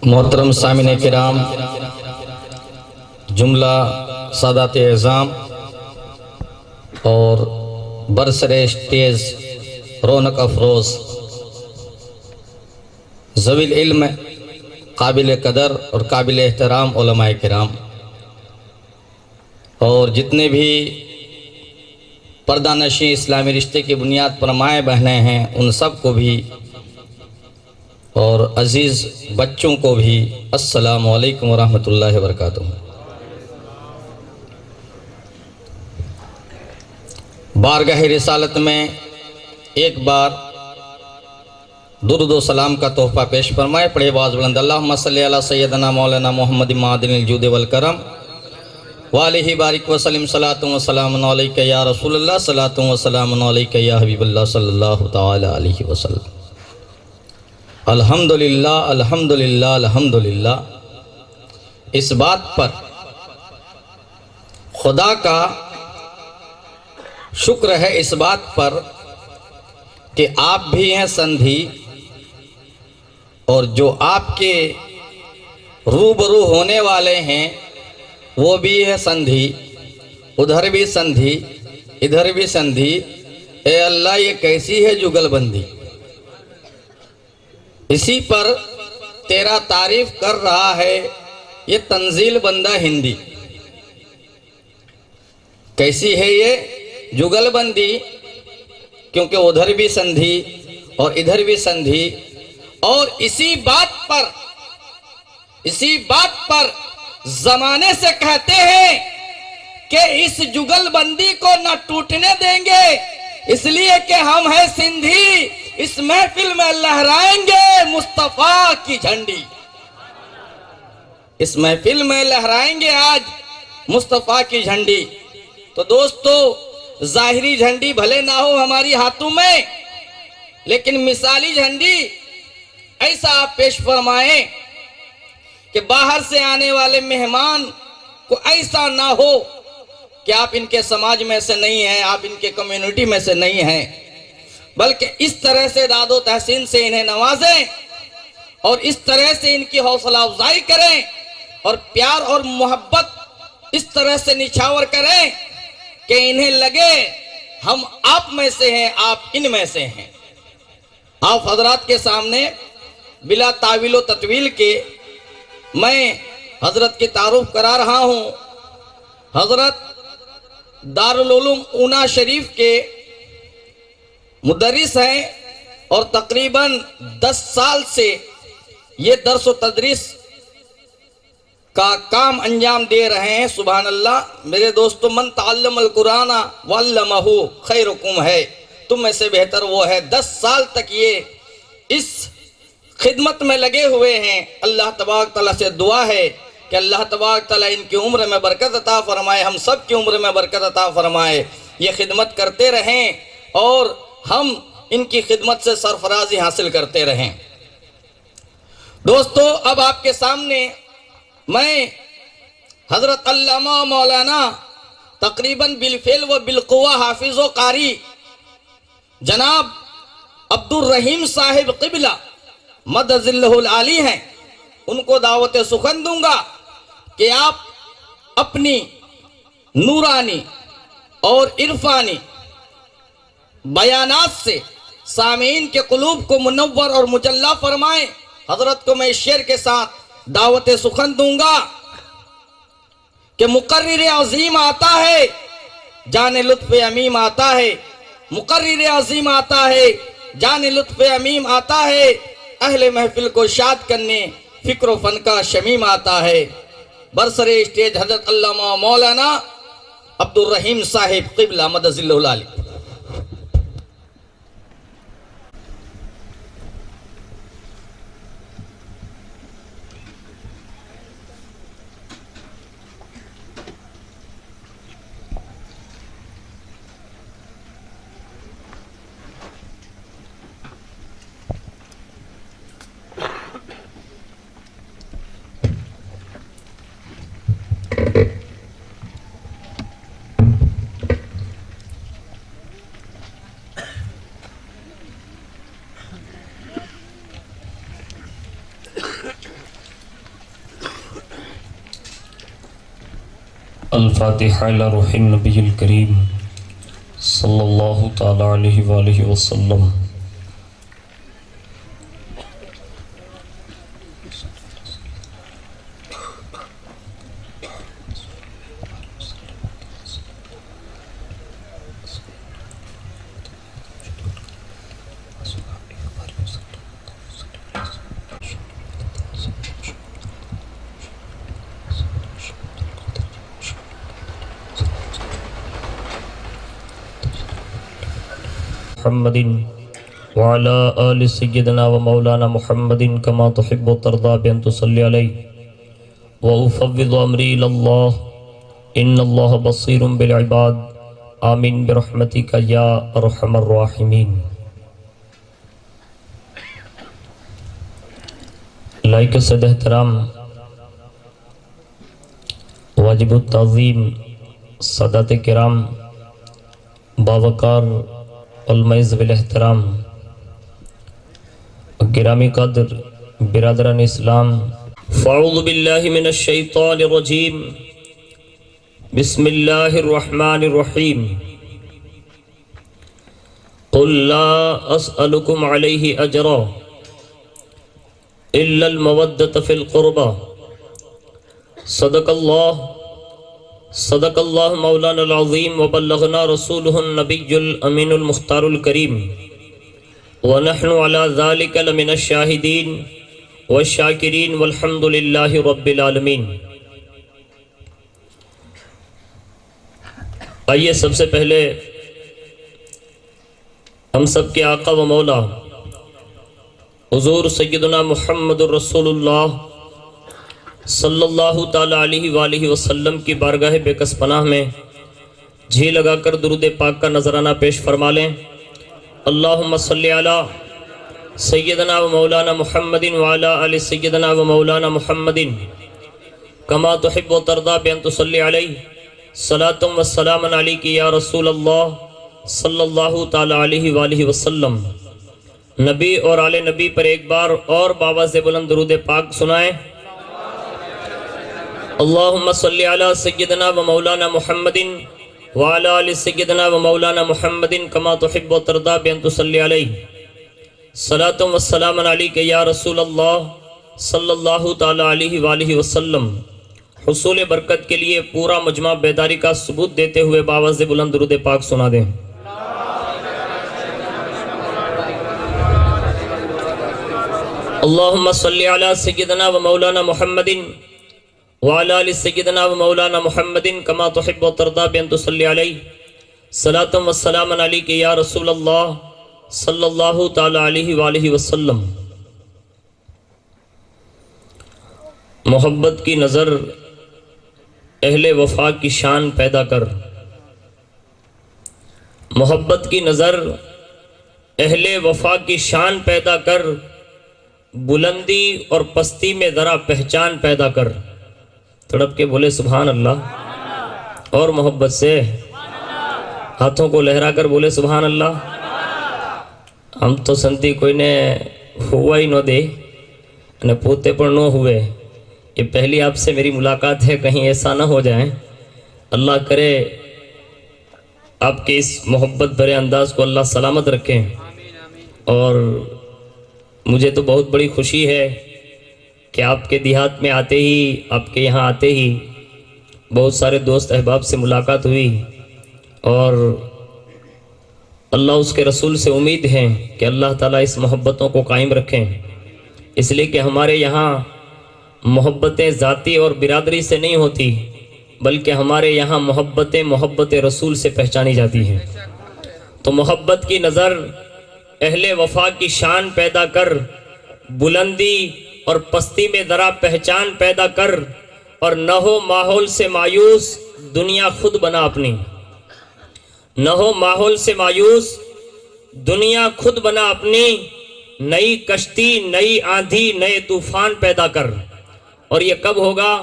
محترم سامعین کرام، جملہ سادات اعظام اور برسر اسٹیج رونق افروز ذوی العلم، قابل قدر اور قابل احترام علماء کرام، اور جتنے بھی پردہ نشین اسلامی رشتے کی بنیاد پر مائیں بہنیں ہیں، ان سب کو بھی اور عزیز بچوں کو بھی السلام علیکم ورحمۃ اللہ وبرکاتہ۔ بارگاہ رسالت میں ایک بار درود و سلام کا تحفہ پیش فرمائے۔ پڑھے باز بلند، اللہم صلی علی سیدنا مولانا محمد معدن الجود والکرم وآلہ بارک وسلم، صلاۃ و سلام علیکہ یا رسول اللہ، صلاۃ و سلام علیکہ یا حبیب اللہ صلی اللہ تعالی علیہ وسلم۔ الحمدللہ الحمدللہ الحمدللہ، اس بات پر خدا کا شکر ہے، اس بات پر کہ آپ بھی ہیں سندھی، اور جو آپ کے روبرو ہونے والے ہیں وہ بھی ہے سندھی، ادھر بھی سندھی ادھر بھی سندھی۔ اے اللہ، یہ کیسی ہے جگل بندی! اسی پر تیرا تعریف کر رہا ہے یہ تنزیل بندہ ہندی۔ کیسی ہے یہ جگل بندی؟ کیونکہ ادھر بھی سندھی اور ادھر بھی سندھی، اور اسی بات پر زمانے سے کہتے ہیں کہ اس جگل بندی کو نہ ٹوٹنے دیں گے، اس لیے کہ ہم ہیں سندھی، اس محفل میں لہرائیں گے مصطفیٰ کی جھنڈی۔ اس محفل میں لہرائیں گے آج مصطفیٰ کی جھنڈی۔ تو دوستو، ظاہری جھنڈی بھلے نہ ہو ہماری ہاتھوں میں، لیکن مثالی جھنڈی ایسا آپ پیش فرمائیں کہ باہر سے آنے والے مہمان کو ایسا نہ ہو کہ آپ ان کے سماج میں سے نہیں ہیں، آپ ان کے کمیونٹی میں سے نہیں ہیں، بلکہ اس طرح سے داد و تحسین سے انہیں نوازیں اور اس طرح سے ان کی حوصلہ افزائی کریں اور پیار اور محبت اس طرح سے نچھاور کریں کہ انہیں لگے ہم آپ میں سے ہیں، آپ ان میں سے ہیں۔ آپ حضرات کے سامنے بلا تعویل و تطویل کے میں حضرت کی تعارف کرا رہا ہوں۔ حضرت دارالعلوم اونا شریف کے مدرس ہیں اور تقریباً 10 سال سے یہ درس و تدریس کا کام انجام دے رہے ہیں۔ سبحان اللہ! میرے دوستو، من تعلم القرآن وعلمہ خیرکم ہے، تم میں سے بہتر وہ ہے۔ 10 سال تک یہ اس خدمت میں لگے ہوئے ہیں۔ اللہ تبارک تعالیٰ سے دعا ہے کہ اللہ تبارک تعالیٰ ان کی عمر میں برکت عطا فرمائے، ہم سب کی عمر میں برکت عطا فرمائے، یہ خدمت کرتے رہیں اور ہم ان کی خدمت سے سرفرازی حاصل کرتے رہیں۔ دوستو، اب آپ کے سامنے میں حضرت علامہ مولانا تقریباً بالفعل و بالقوہ حافظ و قاری جناب عبد الرحیم صاحب قبلہ مد ظلہ العالی ہیں، ان کو دعوت سخن دوں گا کہ آپ اپنی نورانی اور عرفانی بیانات سے سامعین کے قلوب کو منور اور مجلہ فرمائیں۔ حضرت کو میں اس شعر کے ساتھ دعوت سخن دوں گا کہ مقرر عظیم آتا ہے، جان لطف امیم آتا ہے، مقرر عظیم آتا ہے، جان لطف امیم آتا ہے، اہل محفل کو شاد کرنے فکر و فن کا شمیم آتا ہے۔ برسر اسٹیج حضرت علامہ مولانا عبد الرحیم صاحب قبلہ مد ظلہ العالی۔ الفاتحة إلى روح النبي الكريم صلى الله تعالى عليه وآله وسلم. محمد وعلى آل سيدنا ومولانا محمد كما تحب وترضى بأن تصلي عليه وأفوض أمري إلى الله إن الله بصير بالعباد آمين برحمتك يا أرحم الراحمين. لائق صد احترام واجب التعظیم سادات کرام باوقار علماء ذوی الاحترام گرامی قدر برادران اسلام، فاعوذ باللہ من الشیطان الرجیم، بسم اللہ الرحمن الرحیم. قل لا اسألکم علیہ اجرا الا المودة فی القربى. صدق اللہ مولانا العظیم وبلغنا رسولہ النبی الامین المختار الکریم ونحن علی ذالک لمن الشاہدین والشاکرین والحمد للہ رب العالمین. آئیے سب سے پہلے ہم سب کے آقا و مولا حضور سیدنا محمد الرسول اللہ صلی اللہ تعالیٰ علیہ وآلہ وسلم کی بارگاہ بے کس پناہ میں جھی لگا کر درود پاک کا نذرانہ پیش فرما لیں. اللہم صلی علی سیدنا و مولانا محمد وعلی آل سیدنا و مولانا محمد کما تحب و ترضا بین تصلی علیہ صلاة و سلام علیک یا رسول اللہ صلی اللہ تعالیٰ علیہ وآلہ وسلم. نبی اور آل نبی پر ایک بار اور باواز بلند درود پاک سنائیں. اللہم صلی علی سیدنا و مولانا محمد وعلی آل سیدنا و مولانا محمد کما تحب و ترضا بین تصلی علیہ صلاة و سلام علیک یا رسول اللہ صلی اللہ تعالیٰ علیہ وآلہ وسلم. حصول برکت کے لیے پورا مجمع بیداری کا ثبوت دیتے ہوئے باواز بلند درود پاک سنا دیں. اللہم صلی علی سیدنا و مولانا محمد وعلى آل سيدنا ومولانا محمد كما تحب وترضى بأن تصلي عليه صلاة والسلام عليك يا رسول الله صلى الله تعالى عليه وآلہ وسلم. محبت کی نظر اہل وفا کی شان پیدا کر. محبت کی نظر اہل وفا کی شان پیدا کر، بلندی اور پستی میں ذرا پہچان پیدا کر. تڑپ کے بولے سبحان اللہ، اور محبت سے ہاتھوں کو لہرا کر بولے سبحان اللہ. ہم تو سنتی کوئی نے ہوا ہی نہ دے نہ پوتے پر نہ ہوئے. یہ پہلی آپ سے میری ملاقات ہے، کہیں ایسا نہ ہو جائیں. اللہ کرے آپ کے اس محبت بھرے انداز کو اللہ سلامت رکھیں. اور مجھے تو بہت بڑی خوشی ہے کہ آپ کے دیہات میں آتے ہی، آپ کے یہاں آتے ہی بہت سارے دوست احباب سے ملاقات ہوئی، اور اللہ اس کے رسول سے امید ہے کہ اللہ تعالیٰ اس محبتوں کو قائم رکھیں. اس لیے کہ ہمارے یہاں محبتیں ذاتی اور برادری سے نہیں ہوتی، بلکہ ہمارے یہاں محبت رسول سے پہچانی جاتی ہیں. تو محبت کی نظر اہل وفا کی شان پیدا کر، بلندی اور پستی میں ذرا پہچان پیدا کر، اور نہ ہو ماحول سے مایوس دنیا خود بنا اپنی. نہ ہو ماحول سے مایوس دنیا خود بنا اپنی. نئی کشتی، نئی آندھی، نئے طوفان پیدا کر. اور یہ کب ہوگا؟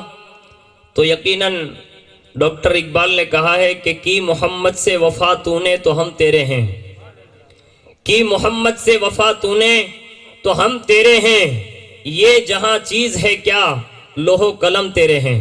تو یقیناً ڈاکٹر اقبال نے کہا ہے کہ کی محمد سے وفا تو نے تو ہم تیرے ہیں. کی محمد سے وفا تو نے تو ہم تیرے ہیں. یہ جہاں چیز ہے کیا لوح و قلم تیرے ہیں.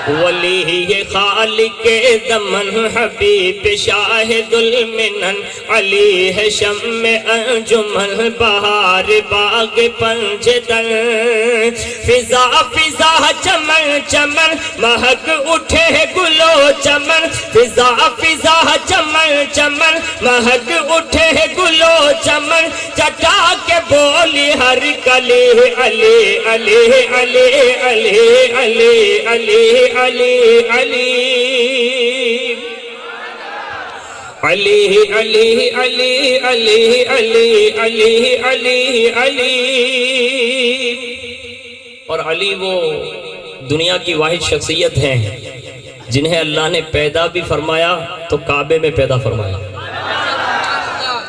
ولی خالق زمن حبیب شاہد المنن علی ہے شم انجمن بہار باغ پنجدن فضا فضا چمن چمن مہک اٹھے گلو چمن فضا فضا چمن چمن مہک اٹھے گلو چمن چٹا کے بولی ہر کلی علی علی علی علی علی علی علی علی علی علی علی علی علی علی علی علی. اور علی وہ دنیا کی واحد شخصیت ہیں جنہیں اللہ نے پیدا بھی فرمایا تو کعبے میں پیدا فرمایا،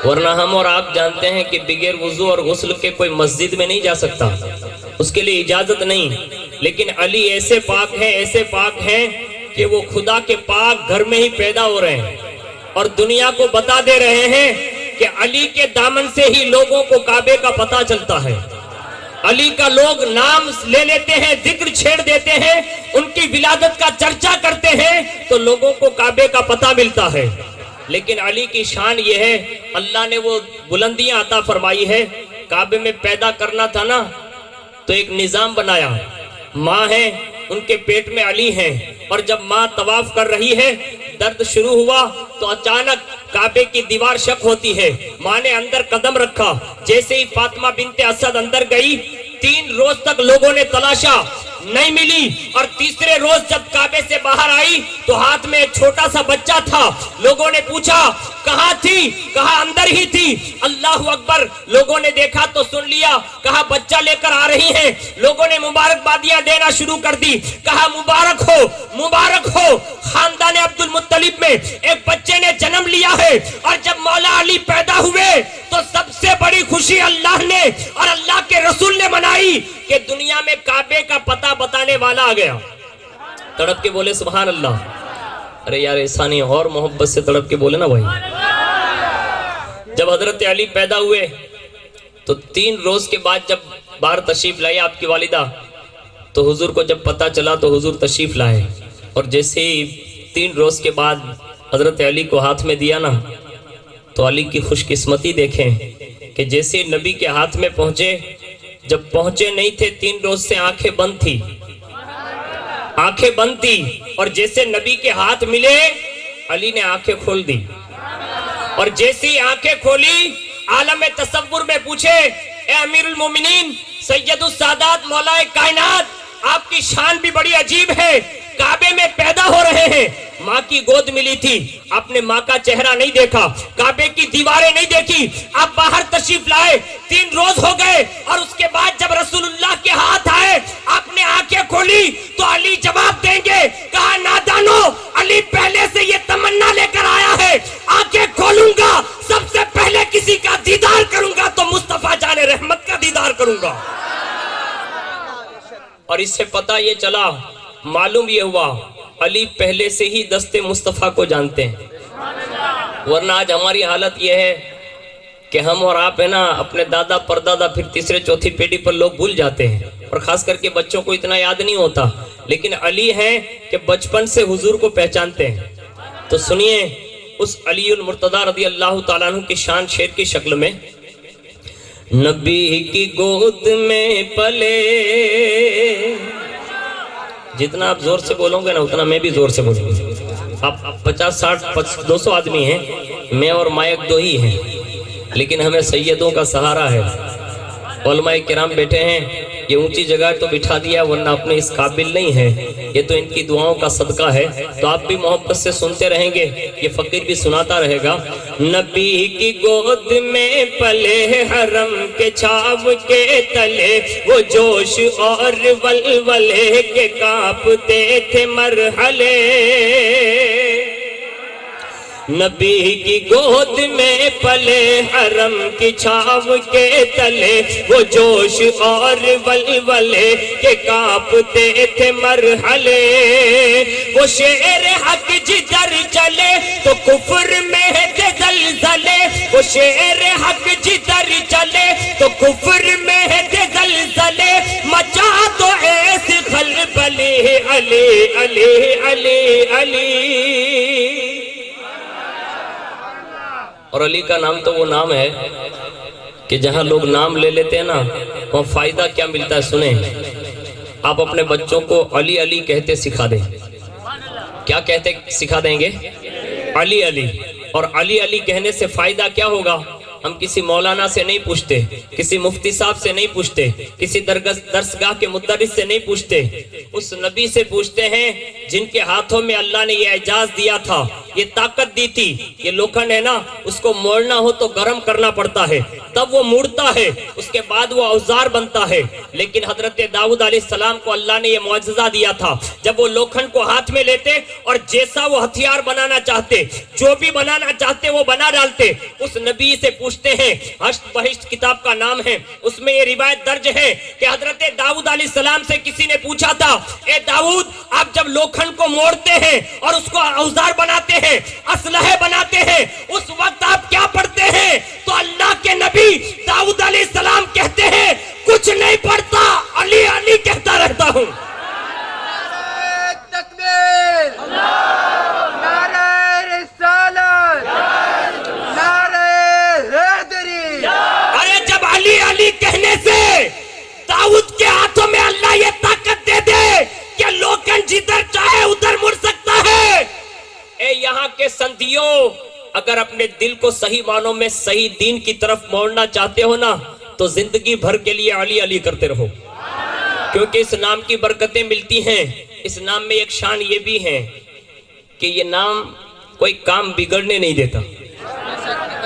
ورنہ ہم اور آپ جانتے ہیں کہ بغیر وضو اور غسل کے کوئی مسجد میں نہیں جا سکتا، اس کے لیے اجازت نہیں. لیکن علی ایسے پاک ہیں کہ وہ خدا کے پاک گھر میں ہی پیدا ہو رہے ہیں اور دنیا کو بتا دے رہے ہیں کہ علی کے دامن سے ہی لوگوں کو کعبے کا پتہ چلتا ہے. علی کا لوگ نام لے لیتے ہیں، ذکر چھیڑ دیتے ہیں، ان کی ولادت کا چرچا کرتے ہیں تو لوگوں کو کعبے کا پتہ ملتا ہے. لیکن علی کی شان یہ ہے، اللہ نے وہ بلندیاں عطا فرمائی ہے. کعبے میں پیدا کرنا تھا نا تو ایک نظام بنایا، ماں ہے ان کے پیٹ میں علی ہیں، اور جب ماں طواف کر رہی ہے درد شروع ہوا تو اچانک کعبے کی دیوار شک ہوتی ہے، ماں نے اندر قدم رکھا، جیسے ہی فاطمہ بنت اسد اندر گئی 3 روز تک لوگوں نے تلاشا، نہیں ملی، اور تیسرے روز جب کعبے سے باہر آئی تو ہاتھ میں ایک چھوٹا سا بچہ تھا. لوگوں نے پوچھا کہاں تھی؟ کہا اندر ہی تھی. اللہ اکبر، لوگوں نے دیکھا تو سن لیا، کہا بچہ لے کر آ رہی ہیں. لوگوں نے مبارکبادیاں دینا شروع کر دی، کہا مبارک ہو مبارک ہو، خاندان عبد المطلب میں ایک بچے نے جنم لیا ہے. اور جب مولا علی پیدا ہوئے تو سب سے بڑی خوشی اللہ نے اور اللہ کے رسول نے منائی کہ دنیا میں کعبے کا پتہ بتانے والا آ گیا. تڑپ کے بولے سبحان اللہ. ارے یار احسانی اور محبت سے تڑپ کے بولے نا بھائی. جب حضرت علی پیدا ہوئے تو 3 روز کے بعد جب باہر تشریف لائے آپ کی والدہ، تو حضور کو جب پتہ چلا تو حضور تشریف لائے، اور جیسے ہی 3 روز کے بعد حضرت علی کو ہاتھ میں دیا نا تو علی کی خوش قسمتی دیکھیں کہ جیسے نبی کے ہاتھ میں پہنچے، جب پہنچے نہیں تھے 3 روز سے آنکھیں بند تھی، آنکھیں بند تھی، اور جیسے نبی کے ہاتھ ملے علی نے آنکھیں کھول دی. اور جیسی آنکھیں کھولی عالم تصور میں پوچھے اے امیر المومنین سید السادات مولا کائنات، آپ کی شان بھی بڑی عجیب ہے، کعبے میں پیدا ہو رہے ہیں، ماں کی گود ملی تھی، آپ نے ماں کا چہرہ نہیں دیکھا، کعبے کی دیواریں نہیں دیکھی، آپ باہر تشریف لائے 3 روز ہو گئے، اور اس کے بعد جب رسول اللہ کے ہاتھ آئے آپ نے آنکھیں کھولی تو علی جواب دیں گے. کہا نادانو، علی پہلے سے یہ تمنا لے کر آیا ہے، آنکھیں کھولوں گا سب سے پہلے کسی کا دیدار کروں گا تو مصطفیٰ جان رحمت کا دیدار کروں گا. اور اس سے پتہ یہ چلا، معلوم یہ ہوا علی پہلے سے ہی دست مصطفیٰ کو جانتے ہیں. ورنہ آج ہماری حالت یہ ہے کہ ہم اور آپ ہے نا اپنے دادا پردادا پھر تیسرے چوتھی پیڑھی پر لوگ بھول جاتے ہیں، اور خاص کر کے بچوں کو اتنا یاد نہیں ہوتا. لیکن علی ہیں کہ بچپن سے حضور کو پہچانتے ہیں. تو سنیے اس علی المرتضیٰ رضی اللہ تعالیٰ عنہ کی شان شعر کی شکل میں. نبی کی گود میں پلے، جتنا آپ زور سے بولو گے نا اتنا میں بھی زور سے بولوں گا. آپ 50 60 200 آدمی ہیں، میں اور مائک 2 ہی ہیں، لیکن ہمیں سیدوں کا سہارا ہے. علماء کرام بیٹھے ہیں، یہ اونچی جگہ تو بٹھا دیا ورنہ اپنے اس قابل نہیں ہے، یہ تو ان کی دعاؤں کا صدقہ ہے. تو آپ بھی محبت سے سنتے رہیں گے، یہ فقیر بھی سناتا رہے گا. نبی کی گود میں پلے حرم کے چھاو کے تلے، وہ جوش اور ولولے کے کانپتے تھے مرحلے. نبی کی گود میں پلے حرم کی چھاو کے تلے، وہ جوش اور ولولے کے کانپتے تھے مرحلے. وہ شیر حق جدھر چلے تو کفر میں تھے زلزلے، وہ شیر حق جدھر چلے تو کفر میں تھے زلزلے. مچا تو ایسی خلبلی علی علی علی علی. اور علی کا نام تو وہ نام ہے کہ جہاں لوگ نام لے لیتے ہیں نا وہاں فائدہ کیا ملتا ہے. سنیں, آپ اپنے بچوں کو علی علی کہتے سکھا دیں. کیا کہتے سکھا دیں گے؟ علی علی. اور علی علی کہنے سے فائدہ کیا ہوگا؟ ہم کسی مولانا سے نہیں پوچھتے, کسی مفتی صاحب سے نہیں پوچھتے, کسی درسگاہ کے مدرس سے نہیں پوچھتے, اس نبی سے پوچھتے ہیں جن کے ہاتھوں میں اللہ نے یہ اعجاز دیا تھا, یہ طاقت دی تھی. یہ لوکھن ہے نا, اس کو موڑنا ہو تو گرم کرنا پڑتا ہے, تب وہ موڑتا ہے, اس کے بعد وہ اوزار بنتا ہے. لیکن حضرت داؤد علیہ السلام کو اللہ نے یہ معجزہ دیا تھا, جب وہ لوکھن کو ہاتھ میں لیتے اور جیسا وہ ہتھیار بنانا چاہتے, جو بھی بنانا چاہتے وہ بنا ڈالتے. اس نبی سے پوچھتے ہیں, حشت بہشت کتاب کا نام ہے, اس میں یہ روایت درج ہے کہ حضرت داؤد علیہ السلام سے کسی نے پوچھا تھا, اے داؤد آپ جب لوکھن کو موڑتے ہیں اور اس کو اوزار بناتے ہیں, اسلحے بناتے ہیں, اس وقت آپ کیا پڑھتے ہیں؟ تو اللہ کے نبی داؤد علیہ السلام کہتے ہیں کچھ نہیں پڑھتا, علی علی کہتا رہتا ہوں. تکبیر, نعرہ رسالت, نعرہ حیدری. ارے جب علی علی کہنے سے داؤد کے ہاتھوں میں اللہ یہ طاقت دے دے کہ لوکن جدھر چاہے ادھر مڑ سکتا ہے. اے یہاں کے سندھیوں, اگر اپنے دل کو صحیح معنوں میں صحیح دین کی طرف موڑنا چاہتے ہو نا تو زندگی بھر کے لیے علی علی کرتے رہو, کیونکہ اس نام کی برکتیں ملتی ہیں. اس نام میں ایک شان یہ بھی ہے کہ یہ نام کوئی کام بگڑنے نہیں دیتا.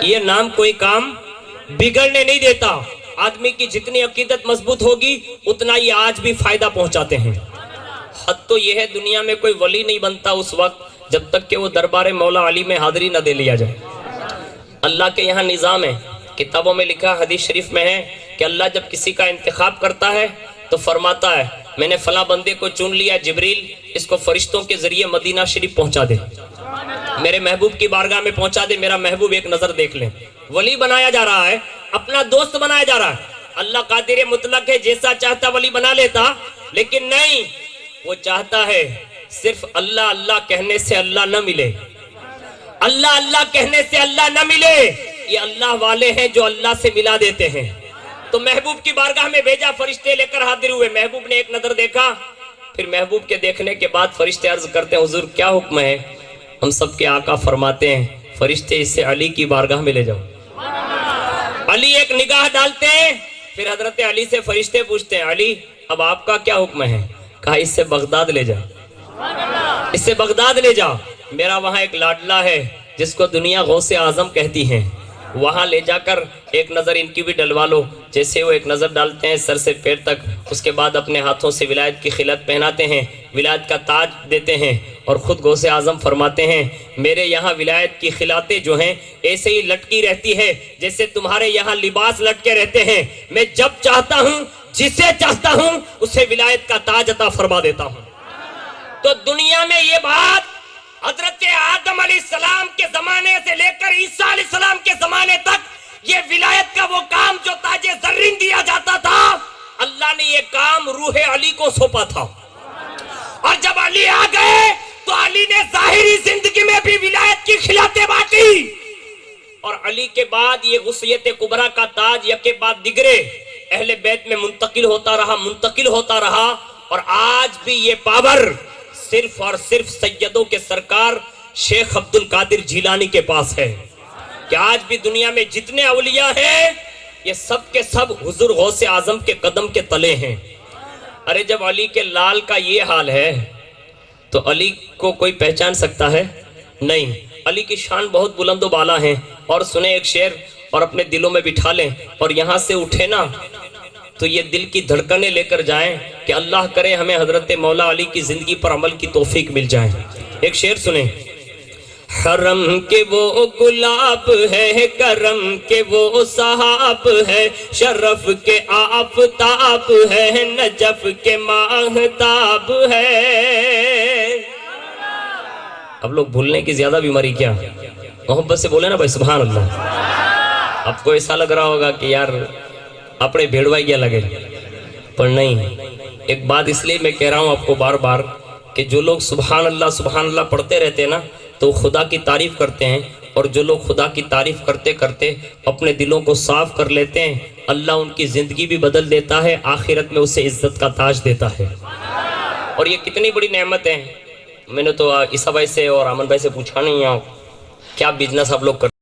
یہ نام کوئی کام بگڑنے نہیں دیتا. آدمی کی جتنی عقیدت مضبوط ہوگی اتنا یہ آج بھی فائدہ پہنچاتے ہیں. حد تو یہ ہے دنیا میں کوئی ولی نہیں بنتا اس وقت جب تک کہ وہ دربار مولا علی میں حاضری نہ دے لیا جائے. اللہ کے یہاں نظام ہے, کتابوں میں لکھا, حدیث شریف میں ہے کہ اللہ جب کسی کا انتخاب کرتا ہے تو فرماتا ہے میں نے فلاں بندے کو چن لیا, جبریل اس کو فرشتوں کے ذریعے مدینہ شریف پہنچا دے, میرے محبوب کی بارگاہ میں پہنچا دے, میرا محبوب ایک نظر دیکھ لیں. ولی بنایا جا رہا ہے, اپنا دوست بنایا جا رہا ہے. اللہ قادر مطلق ہے, جیسا چاہتا ولی بنا لیتا, لیکن نہیں, وہ چاہتا ہے صرف اللہ اللہ کہنے سے اللہ نہ ملے, اللہ اللہ کہنے سے اللہ نہ ملے. یہ اللہ والے ہیں جو اللہ سے ملا دیتے ہیں. تو محبوب کی بارگاہ میں بھیجا, فرشتے لے کر حاضر ہوئے. محبوب نے ایک نظر دیکھا, پھر محبوب کے دیکھنے کے بعد فرشتے عرض کرتے ہیں حضور کیا حکم ہے؟ ہم سب کے آقا فرماتے ہیں فرشتے اس سے علی کی بارگاہ میں لے جاؤ. علی ایک نگاہ ڈالتے ہیں, پھر حضرت علی سے فرشتے پوچھتے ہیں علی اب آپ کا کیا حکم ہے؟ کہا اس سے بغداد لے جا, اس سے بغداد لے جا, میرا وہاں ایک لاڈلا ہے جس کو دنیا غوث اعظم کہتی ہیں, وہاں لے جا کر ایک نظر ان کی بھی ڈلوا لو. جیسے وہ ایک نظر ڈالتے ہیں سر سے پیر تک, اس کے بعد اپنے ہاتھوں سے ولایت کی خلعت پہناتے ہیں, ولایت کا تاج دیتے ہیں, اور خود غوث اعظم فرماتے ہیں میرے یہاں ولایت کی خلعتیں جو ہیں ایسے ہی لٹکی رہتی ہے جیسے تمہارے یہاں لباس لٹکے رہتے ہیں. میں جب چاہتا ہوں جسے چاہتا ہوں اسے ولایت کا تاج عطا فرما دیتا ہوں. تو دنیا میں یہ بات حضرت آدم علیہ السلام کے زمانے سے لے کر عیسیٰ علیہ السلام کے زمانے تک یہ ولایت کا وہ کام جو تاج زرین دیا جاتا تھا, اللہ نے یہ کام روح علی کو سونپا تھا. اور جب علی آ گئے تو علی نے ظاہری زندگی میں بھی ولایت کی خلعتیں بانٹی, اور علی کے بعد یہ غصیت کبریٰ کا تاج یکے بعد دیگرے اہل بیت میں منتقل ہوتا رہا, اور آج بھی یہ پاور صرف اور صرف سیدوں کے سرکار شیخ عبد القادر جیلانی کے پاس ہے. کہ آج بھی دنیا میں جتنے اولیاء ہیں یہ سب کے سب حضور غوث اعظم کے قدم کے تلے ہیں. ارے جب علی کے لال کا یہ حال ہے تو علی کو کوئی پہچان سکتا ہے؟ نہیں. علی کی شان بہت بلند و بالا ہیں. اور سنیں ایک شعر اور اپنے دلوں میں بٹھا لیں, اور یہاں سے اٹھے نا تو یہ دل کی دھڑکنیں لے کر جائیں کہ اللہ کرے ہمیں حضرت مولا علی کی زندگی پر عمل کی توفیق مل جائے. ایک شعر سنیں. حرم کے وہ گلاب ہے, کرم کے وہ صحاب ہے, شرف کے آفتاب ہے, نجف کے ماہتاب ہے. اب لوگ بھولنے کی زیادہ بیماری کیا, محبت سے بولے نا بھائی سبحان اللہ. آپ کو ایسا لگ رہا ہوگا کہ یار اپنے بھیڑوائی کیا لگے, پر نہیں, ایک بات اس لیے میں کہہ رہا ہوں آپ کو بار بار کہ جو لوگ سبحان اللہ پڑھتے رہتے ہیں نا تو خدا کی تعریف کرتے ہیں، اور جو لوگ خدا کی تعریف کرتے کرتے اپنے دلوں کو صاف کر لیتے ہیں، اللہ ان کی زندگی بھی بدل دیتا ہے، آخرت میں اسے عزت کا تاج دیتا ہے۔ اور یہ کتنی بڑی نعمت ہے۔ میں نے تو عیسیٰ بھائی سے اور امن بھائی سے پوچھا نہیں ہے کیا بزنس آپ لوگ کرتے